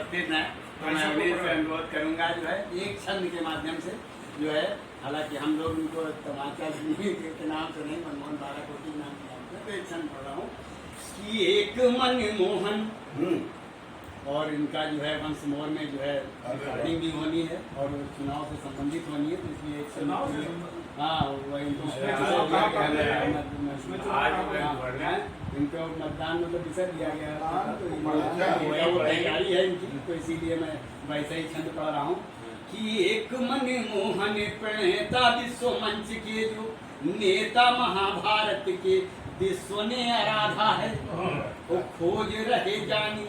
उपस्थित हैं, तो मैं उन्हीं से अनुरोध करूंगा जो है एक छंद के माध्यम से जो है, हालांकि हम लोग उनको तमाचा के नाम से नहीं, मनमोहन बाराकोटी के नाम से जानते हैं, तो एक छंद पढ़ रहा हूँ कि एक मनमोहन, और इनका जो है वंश मोर में जो है रिकॉर्डिंग भी होनी है और चुनाव से संबंधित होनी है, तो इसलिए एक चुनाव हाँ वो इनको इनको मतदान मतलब विषय दिया गया, तो तैयारी है इनकी, तो इसीलिए मैं वैसे ही छंद पढ़ रहा हूँ कि एक मनमोहन प्रणेता विश्व मंच के जो नेता महाभारत के विश्व ने आराधा है, वो खोज रहे जानी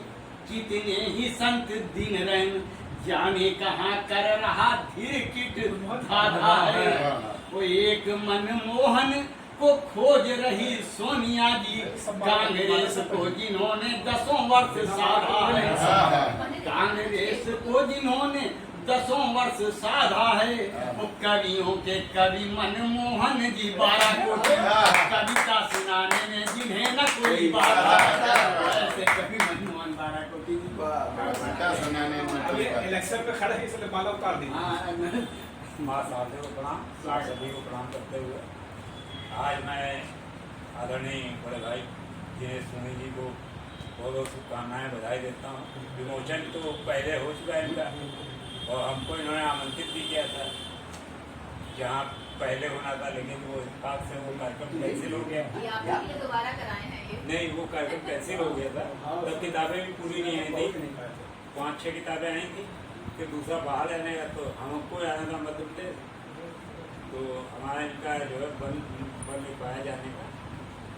कितने ही संत दिन रैन, जाने कहाँ कर रहा धीर किट धाधा है, वो एक मनमोहन को खोज रही सोनिया जी कांग्रेस को जिन्होंने 10 वर्ष साधा है, कांग्रेस को जिन्होंने 10 वर्ष साधा है, वो कवियों के कवि मनमोहन जी बाराकोटी, कविता सुनाने में जिन्हें न कोई बाधा, ऐसे कवि मनमोहन बाराकोटी जी कविता सुनाने में इलेक्शन में खड़े हैं, इसलिए माला उतार दी। माँ साहब को प्रणाम, सभी को प्रणाम करते हुए आज मैं आदरणीय बड़े भाई दिनेश सोनी जी को बहुत बहुत शुभकामनाएं, बधाई देता हूँ। विमोचन तो पहले हो चुका है इनका, और हमको इन्होंने आमंत्रित भी किया था जहाँ पहले होना था, लेकिन वो इत्तेफाक से वो कार्यक्रम कैंसिल हो गया। दोबारा कराए हैं ये? नहीं, वो कार्यक्रम कैंसिल हो गया था, तब किताबें भी पूरी नहीं आई थी, 5-6 किताबें आई थी, फिर दूसरा बाहर आने का, तो हमको आना था मध्य प्रदेश, तो हमारा इनका जो है बन नहीं पाया जाने का,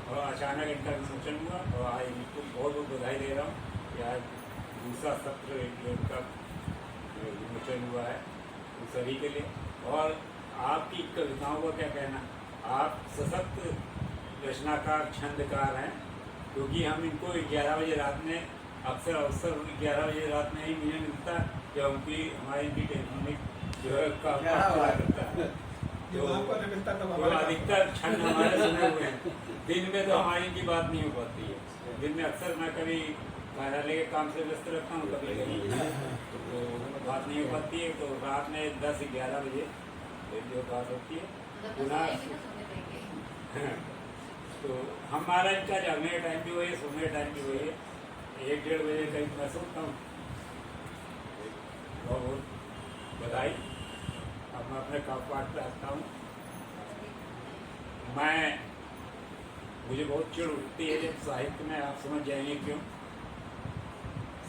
और अचानक इनका विमोचन हुआ, और आज इनको बहुत बहुत बधाई दे रहा हूँ कि आज दूसरा सत्र इनका विमोचन हुआ है उन सभी के लिए। और आपकी कविताओं का क्या कहना, आप सशक्त रचनाकार छंदकार हैं, क्योंकि हम इनको 11 बजे रात में अक्सर 11 बजे रात में ही मुझे मिलता है, क्योंकि हमारी इनकी टेलीफोनिक जो है काम करता है, तो अधिकतर छंद हमारे सुने हुए हैं। दिन में तो हमारी इनकी बात नहीं हो पाती है, दिन में अक्सर मैं कभी कार्यालय के काम से व्यस्त रहता हूँ, कभी कभी तो बात नहीं हो पाती है, तो रात में 10-11 बजे जो बात होती है पुनः तो हमारा इनका जागने का टाइम भी वही है, सोने का टाइम भी वही है, 1-1:30 बजे कहीं मैं सोता हूँ। बहुत बहुत बधाई। अब मैं अपने काम पाठ पे आता हूँ। मुझे बहुत चिढ़ उठती है जब साहित्य में, आप समझ जाएंगे क्यों,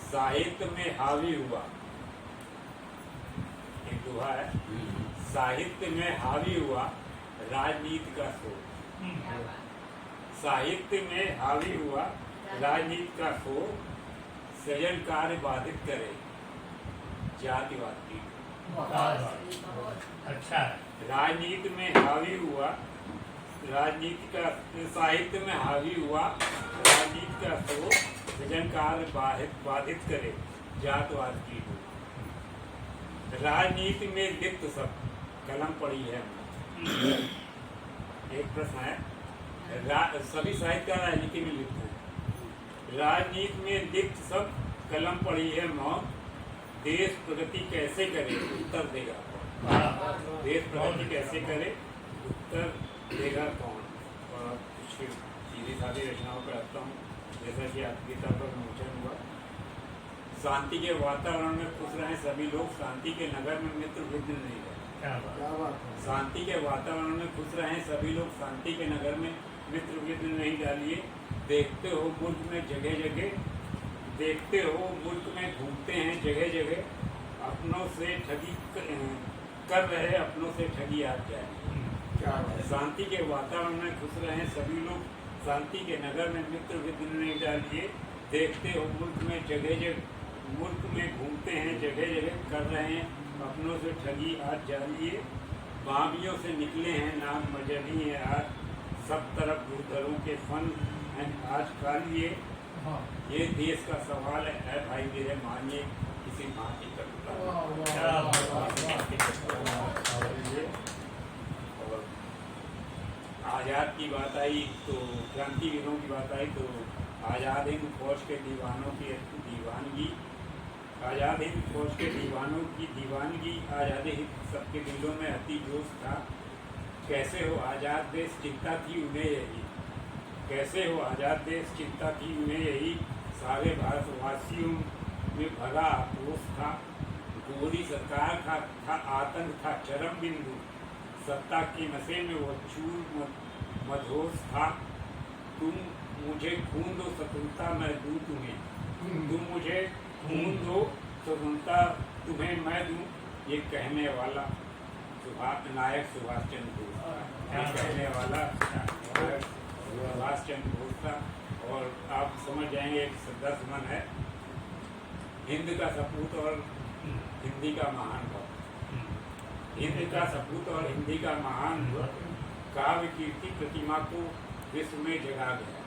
साहित्य में हावी हुआ, एक दोहा है, साहित्य में हावी हुआ राजनीति का शोर, साहित्य में हावी हुआ राजनीति का शोर, सृजन कार्य बाधित करे जातिवाद की। अच्छा, राजनीति में हावी हुआ, राजनीति का साहित्य में हावी हुआ राजनीति का शोर, सृजन कार्य बाधित करे जातवाद की। राजनीति में लिप्त सब कलम पड़ी है। एक प्रश्न है, सभी साहित्यकार राजनीति में लिप्त हैं, राजनीति में लिप्त सब कलम पड़ी है मौत, देश प्रगति कैसे करे उत्तर देगा कौन, देश प्रगति कैसे करे उत्तर देगा कौन। और कुछ सीधी साधी रचनाओं पर आता हूँ, जैसा कि आपकी गीता पर विमोचन हुआ, शांति के वातावरण में खुश रहें सभी लोग, शांति के नगर में मित्र विघ्न नहीं रहे। शांति के वातावरण में खुश रहें सभी लोग, शांति के नगर में मित्र विघ्न नहीं डालिए। देखते हो मुल्क में जगह जगह, देखते हो मुल्क में घूमते हैं जगह जगह, अपनों से ठगी कर रहे अपनों से ठगी आप जाए। शांति के वातावरण में खुश रहें सभी लोग, शांति के नगर में मित्र विघ्न नहीं डालिए। देखते हो मुल्क में जगह जगह, मुल्क में घूमते हैं जगह जगह, कर रहे हैं अपनों से ठगी आज जानिए। बामियों से निकले हैं नाम मजहबी है आज, सब तरफ गुरुधरों के फन हैं आज कालिए। ये देश का सवाल है भाई मेरे, मानिए किसी माँ की कविता। और आज़ाद की बात आई तो, क्रांतिवीरों की बात आई तो, आज़ाद हिंद फौज के दीवानों की दीवानगी, आज़ाद हिंद फौज के दीवानों की दीवानगी, आज़ाद हिंद सबके दिलों में अति जोश था। कैसे हो आज़ाद देश चिंता थी उन्हें यही, कैसे हो आज़ाद देश चिंता थी उन्हें यही, सारे भारतवासियों में भरा आक्रोश था। गोरी सरकार था आतंक था चरम बिंदु, सत्ता के नशे में वो चूर मधोश था। तुम मुझे खून दो स्वतंत्रता मैं दूं तुम्हें, तुम मुझे खून दो स्वतंत्रता तुम्हें मैं दूं, ये कहने वाला नायक सुभाष चंद्र बोस, ये कहने वाला नायक सुभाष चंद्र बोस था। और आप समझ जाएंगे एक श्रद्धा सुमन है, हिंद का सपूत और हिंदी का महान भक्त, हिंद का सपूत और हिंदी का महान भक्त, काव्य कीर्ति प्रतिमा को विश्व में जगा गया।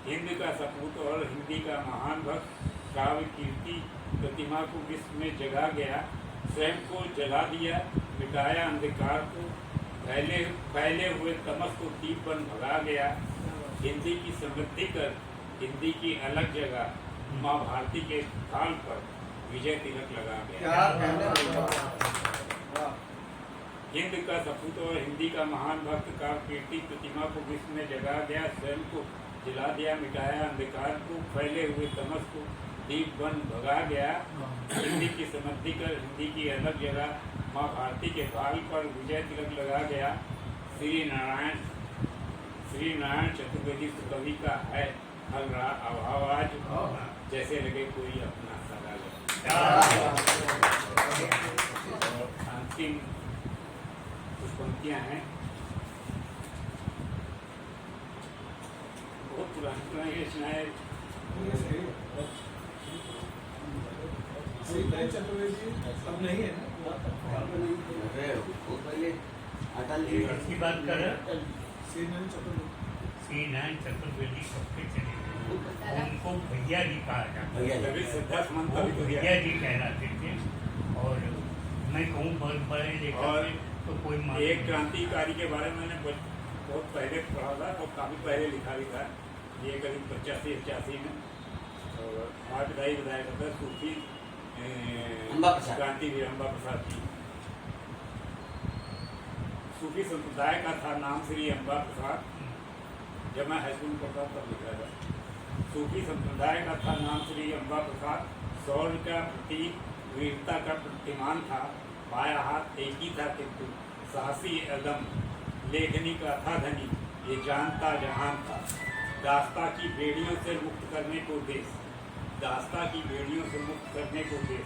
हिंद का सपूत और हिंदी का महान भक्त, काव्य कीर्ति प्रतिमा को विश्व में जगा गया। स्वयं को जला दिया, मिटाया अंधकार को, फैले हुए तमस को दीप बन भगा गया। हिंदी की समृद्धि कर हिंदी की अलग जगह, माँ भारती के थाल पर विजय तिलक लगा गया। हिंद का सपूत और हिंदी का महान भक्त, काव्य कीर्ति प्रतिमा को विश्व में जगा गया। स्वयं को जला दिया, मिटाया अंधकार को, फैले हुए तमस को दीप बन भगा गया। हिंदी की समृद्धि कर हिंदी की अलग जगह, माँ भारती के भाल पर विजय तिलक लगा गया। श्री नारायण चतुर्वेदी कवि का है हल रहा अभाव आज, जैसे लगे कोई अपना सगा ले। अंतिम कुछ पंक्तियां हैं, बहुत पुरानी रचनाएं। चतुर्वेदी अब नहीं है ना, अटल जी की बात कर रहे हैं। श्री नारायण चतुर्वेदी सबके चले गए, उनको भैया जी कहा जाता है, कभी श्रद्धा सुमन वो कभी भैया जी कहलाते थे। और मैं कहूँ बहुत बड़े लेखक और थे, तो कोई एक क्रांतिकारी के बारे में मैंने बहुत पहले पढ़ा था और काफ़ी पहले लिखा भी था, ये करीब 85-86 में। और वहाँ पिताई बताया करता है सूफी क्रांतिवीर अम्बा प्रसाद जी। सूफी संप्रदाय का था नाम श्री अम्बा प्रसाद, जब मैं हाई स्कूल में पढ़ता तब लिखा था। सूफी संप्रदाय का था नाम श्री अम्बा प्रसाद, शौर्य का प्रतीक, वीरता का प्रतिमान था। बाया हाथ एक ही था किंतु साहसी अदम, लेखनी का था धनी, ये जानता जहान था। दास्ता की बेड़ियों से मुक्त करने को देश, दास्ता की बेड़ियों से मुक्त करने को देश,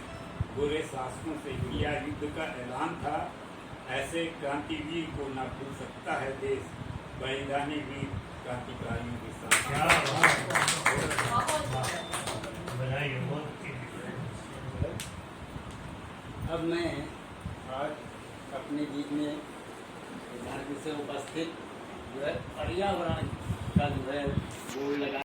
बुरे शासकों से किया युद्ध का ऐलान था। ऐसे क्रांतिवीर को न भूल सकता है देश, बलिदानी वीर क्रांतिकारियों के साथ। अब मैं आज अपने गीत में झारखंड से उपस्थित जो है पर्यावरण का जो है बोर्ड लगा